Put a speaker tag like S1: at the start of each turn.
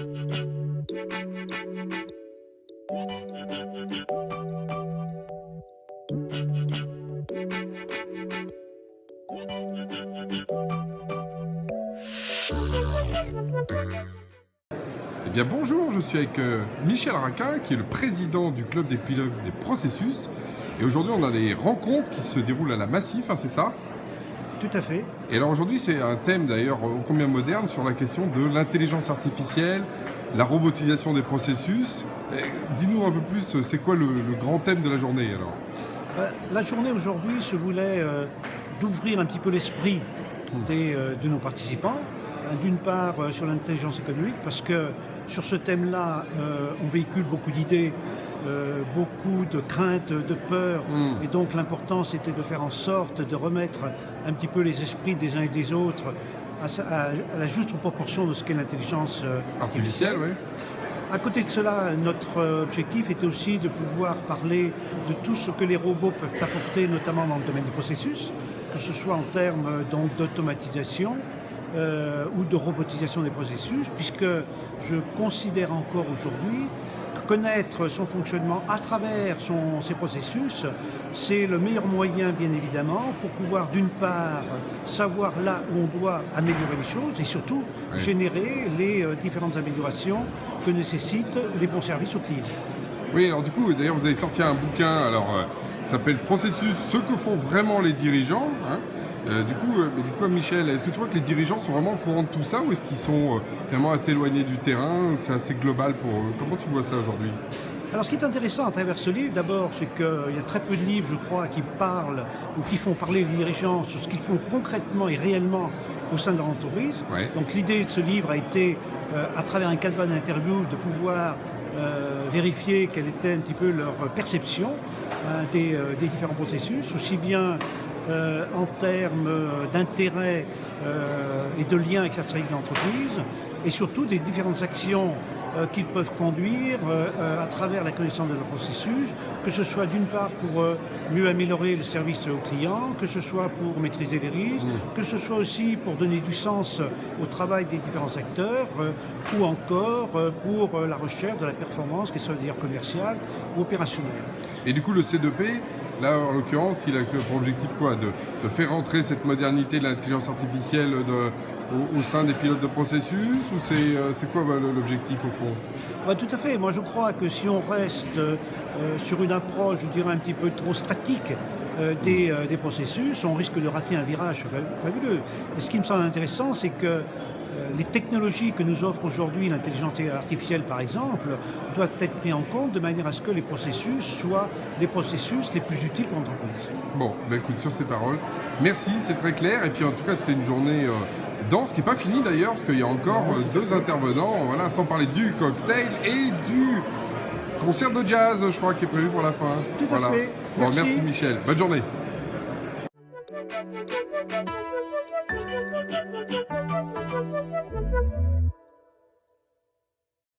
S1: Eh bien bonjour, je suis avec Michel Raquin qui est le président du club des pilotes des processus et aujourd'hui on a des rencontres qui se déroulent à la Massif, hein, c'est ça?
S2: Tout à fait.
S1: Et alors aujourd'hui c'est un thème d'ailleurs ô combien moderne sur la question de l'intelligence artificielle, la robotisation des processus. Dis-nous un peu plus, c'est quoi le grand thème de la journée alors?
S2: La journée aujourd'hui se voulait d'ouvrir un petit peu l'esprit de nos participants. D'une part sur l'intelligence économique, parce que sur ce thème-là, on véhicule beaucoup d'idées, beaucoup de craintes, de peurs, et donc l'important c'était de faire en sorte de remettre un petit peu les esprits des uns et des autres à la juste proportion de ce qu'est l'intelligence artificielle.
S1: Oui.
S2: À côté de cela, notre objectif était aussi de pouvoir parler de tout ce que les robots peuvent apporter, notamment dans le domaine des processus, que ce soit en termes donc d'automatisation ou de robotisation des processus, puisque je considère encore aujourd'hui que connaître son fonctionnement à travers ses processus, c'est le meilleur moyen, bien évidemment, pour pouvoir d'une part savoir là où on doit améliorer les choses et surtout générer les différentes améliorations que nécessitent les bons services aux clients.
S1: Oui, alors du coup, d'ailleurs vous avez sorti un bouquin, alors ça s'appelle Processus, ce que font vraiment les dirigeants, hein. Du coup, Michel, est-ce que tu vois que les dirigeants sont vraiment au courant de tout ça ou est-ce qu'ils sont vraiment assez éloignés du terrain? C'est assez global pour eux. Comment tu vois ça aujourd'hui?
S2: Alors ce qui est intéressant à travers ce livre, d'abord, c'est qu'il y a très peu de livres, je crois, qui parlent ou qui font parler les dirigeants sur ce qu'ils font concrètement et réellement au sein de leur entreprise.
S1: Ouais.
S2: Donc l'idée de ce livre a été, à travers un canevas d'interview, de pouvoir vérifier quelle était un petit peu leur perception des différents processus, aussi bien en termes d'intérêt et de lien avec la stratégie de l'entreprise, et surtout des différentes actions qu'ils peuvent conduire à travers la connaissance de leur processus, que ce soit d'une part pour mieux améliorer le service aux clients, que ce soit pour maîtriser les risques, que ce soit aussi pour donner du sens au travail des différents acteurs, ou encore pour la recherche de la performance, qu'elle soit d'ailleurs commerciale ou opérationnelle.
S1: Et du coup, le C2P, là, en l'occurrence, il a pour objectif quoi? De faire entrer cette modernité de l'intelligence artificielle au sein des pilotes de processus? Ou c'est quoi l'objectif au fond?
S2: Ouais, tout à fait. Moi, je crois que si on reste sur une approche, je dirais, un petit peu trop statique des processus, on risque de rater un virage fabuleux. Et ce qui me semble intéressant, c'est que les technologies que nous offre aujourd'hui l'intelligence artificielle, par exemple, doivent être prises en compte de manière à ce que les processus soient des processus les plus utiles pour l'entreprise.
S1: Bon, écoute, sur ces paroles, merci, c'est très clair. Et puis en tout cas, c'était une journée dense, qui n'est pas finie d'ailleurs, parce qu'il y a encore deux intervenants, voilà, sans parler du cocktail et du concert de jazz, je crois, qui est prévu pour la fin.
S2: Tout à fait.
S1: Bon, merci Michel. Bonne journée.
S3: Thank you.